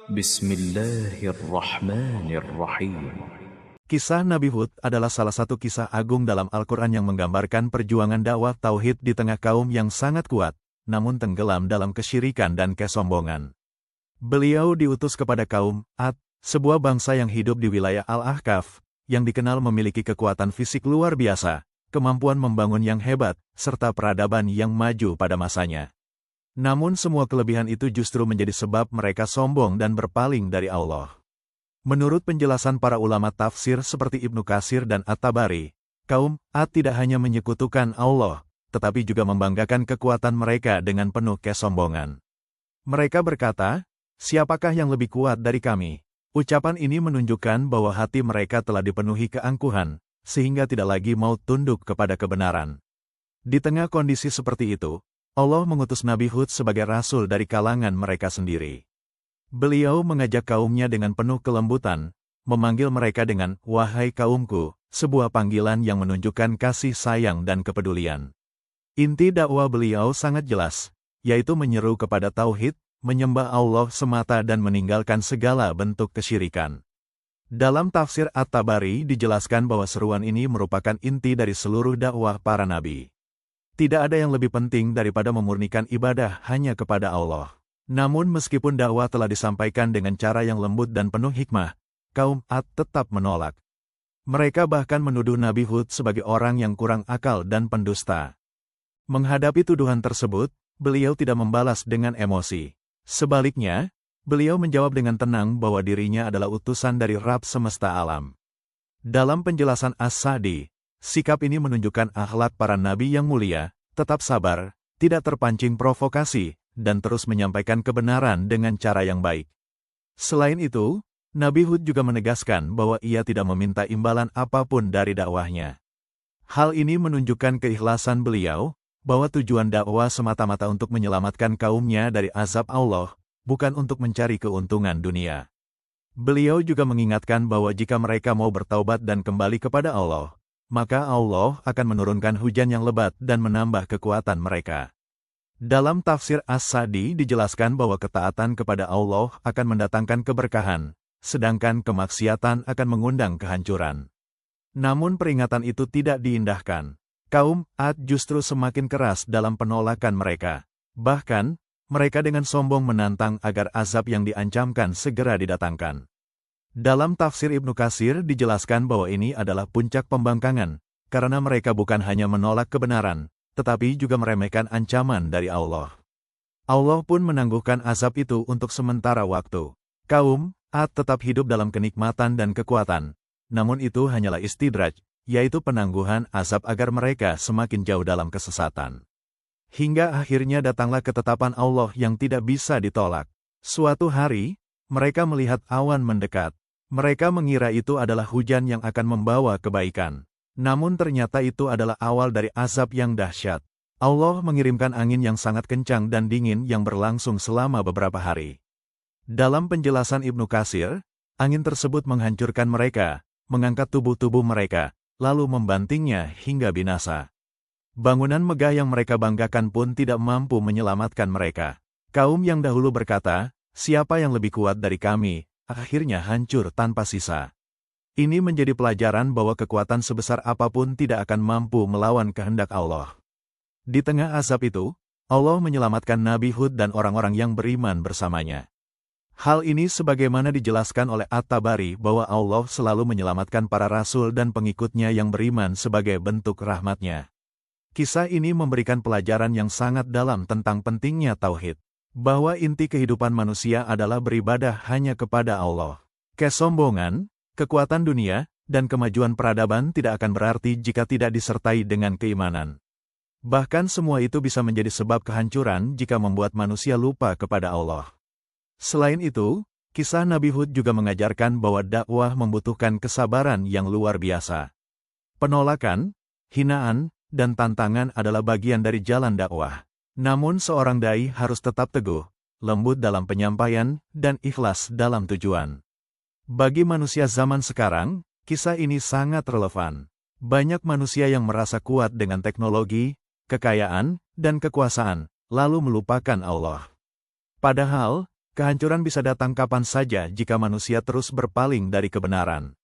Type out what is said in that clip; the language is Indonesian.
Bismillahirrahmanirrahim. Kisah Nabi Hud adalah salah satu kisah agung dalam Al-Quran yang menggambarkan perjuangan dakwah tauhid di tengah kaum yang sangat kuat, namun tenggelam dalam kesyirikan dan kesombongan. Beliau diutus kepada kaum Ad, sebuah bangsa yang hidup di wilayah Al-Ahqaf, yang dikenal memiliki kekuatan fisik luar biasa, kemampuan membangun yang hebat, serta peradaban yang maju pada masanya. Namun semua kelebihan itu justru menjadi sebab mereka sombong dan berpaling dari Allah. Menurut penjelasan para ulama tafsir seperti Ibnu Katsir dan At-Tabari, kaum Ad tidak hanya menyekutukan Allah, tetapi juga membanggakan kekuatan mereka dengan penuh kesombongan. Mereka berkata, "Siapakah yang lebih kuat dari kami?" Ucapan ini menunjukkan bahwa hati mereka telah dipenuhi keangkuhan, sehingga tidak lagi mau tunduk kepada kebenaran. Di tengah kondisi seperti itu, Allah mengutus Nabi Hud sebagai rasul dari kalangan mereka sendiri. Beliau mengajak kaumnya dengan penuh kelembutan, memanggil mereka dengan "Wahai kaumku", sebuah panggilan yang menunjukkan kasih sayang dan kepedulian. Inti dakwah beliau sangat jelas, yaitu menyeru kepada tauhid, menyembah Allah semata dan meninggalkan segala bentuk kesyirikan. Dalam tafsir At-Tabari dijelaskan bahwa seruan ini merupakan inti dari seluruh dakwah para nabi. Tidak ada yang lebih penting daripada memurnikan ibadah hanya kepada Allah. Namun meskipun dakwah telah disampaikan dengan cara yang lembut dan penuh hikmah, kaum Ad tetap menolak. Mereka bahkan menuduh Nabi Hud sebagai orang yang kurang akal dan pendusta. Menghadapi tuduhan tersebut, beliau tidak membalas dengan emosi. Sebaliknya, beliau menjawab dengan tenang bahwa dirinya adalah utusan dari Rabb semesta alam. Dalam penjelasan As-Sa'di, sikap ini menunjukkan akhlak para nabi yang mulia, tetap sabar, tidak terpancing provokasi, dan terus menyampaikan kebenaran dengan cara yang baik. Selain itu, Nabi Hud juga menegaskan bahwa ia tidak meminta imbalan apapun dari dakwahnya. Hal ini menunjukkan keikhlasan beliau, bahwa tujuan dakwah semata-mata untuk menyelamatkan kaumnya dari azab Allah, bukan untuk mencari keuntungan dunia. Beliau juga mengingatkan bahwa jika mereka mau bertaubat dan kembali kepada Allah, maka Allah akan menurunkan hujan yang lebat dan menambah kekuatan mereka. Dalam tafsir As-Sa'di dijelaskan bahwa ketaatan kepada Allah akan mendatangkan keberkahan, sedangkan kemaksiatan akan mengundang kehancuran. Namun peringatan itu tidak diindahkan. Kaum Ad justru semakin keras dalam penolakan mereka. Bahkan, mereka dengan sombong menantang agar azab yang diancamkan segera didatangkan. Dalam tafsir Ibnu Katsir dijelaskan bahwa ini adalah puncak pembangkangan, karena mereka bukan hanya menolak kebenaran, tetapi juga meremehkan ancaman dari Allah. Allah pun menangguhkan azab itu untuk sementara waktu. Kaum Ad tetap hidup dalam kenikmatan dan kekuatan, namun itu hanyalah istidraj, yaitu penangguhan azab agar mereka semakin jauh dalam kesesatan. Hingga akhirnya datanglah ketetapan Allah yang tidak bisa ditolak. Suatu hari, mereka melihat awan mendekat. Mereka mengira itu adalah hujan yang akan membawa kebaikan. Namun ternyata itu adalah awal dari azab yang dahsyat. Allah mengirimkan angin yang sangat kencang dan dingin yang berlangsung selama beberapa hari. Dalam penjelasan Ibnu Katsir, angin tersebut menghancurkan mereka, mengangkat tubuh-tubuh mereka, lalu membantingnya hingga binasa. Bangunan megah yang mereka banggakan pun tidak mampu menyelamatkan mereka. Kaum yang dahulu berkata, "Siapa yang lebih kuat dari kami?" akhirnya hancur tanpa sisa. Ini menjadi pelajaran bahwa kekuatan sebesar apapun tidak akan mampu melawan kehendak Allah. Di tengah azab itu, Allah menyelamatkan Nabi Hud dan orang-orang yang beriman bersamanya. Hal ini sebagaimana dijelaskan oleh At-Tabari bahwa Allah selalu menyelamatkan para rasul dan pengikutnya yang beriman sebagai bentuk rahmat-Nya. Kisah ini memberikan pelajaran yang sangat dalam tentang pentingnya tauhid, bahwa inti kehidupan manusia adalah beribadah hanya kepada Allah. Kesombongan, kekuatan dunia, dan kemajuan peradaban tidak akan berarti jika tidak disertai dengan keimanan. Bahkan semua itu bisa menjadi sebab kehancuran jika membuat manusia lupa kepada Allah. Selain itu, kisah Nabi Hud juga mengajarkan bahwa dakwah membutuhkan kesabaran yang luar biasa. Penolakan, hinaan, dan tantangan adalah bagian dari jalan dakwah. Namun seorang dai harus tetap teguh, lembut dalam penyampaian, dan ikhlas dalam tujuan. Bagi manusia zaman sekarang, kisah ini sangat relevan. Banyak manusia yang merasa kuat dengan teknologi, kekayaan, dan kekuasaan, lalu melupakan Allah. Padahal, Kehancuran bisa datang kapan saja jika manusia terus berpaling dari kebenaran.